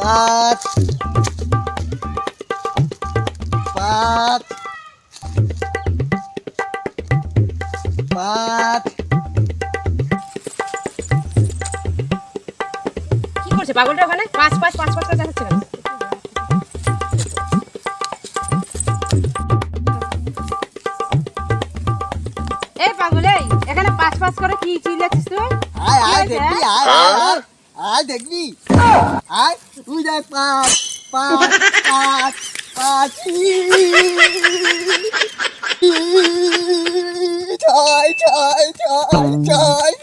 পাঁচ পাঁচ পাঁচ। কি করছে পাগলটা ওখানে? পাঁচ পাঁচ পাঁচ পাঁচ করে দেখাচ্ছে কেন? এই পাগল, এই এখানে পাঁচ পাঁচ করে কি চিল্লাচ্ছিস তুই? আয় আয় দেখবি, আয় আয় আয় দেখবি, আয় তুই দেখ। পাঁচ পাঁচ পাঁচ পাঁচ, ছয় ছয় ছয় ছয়।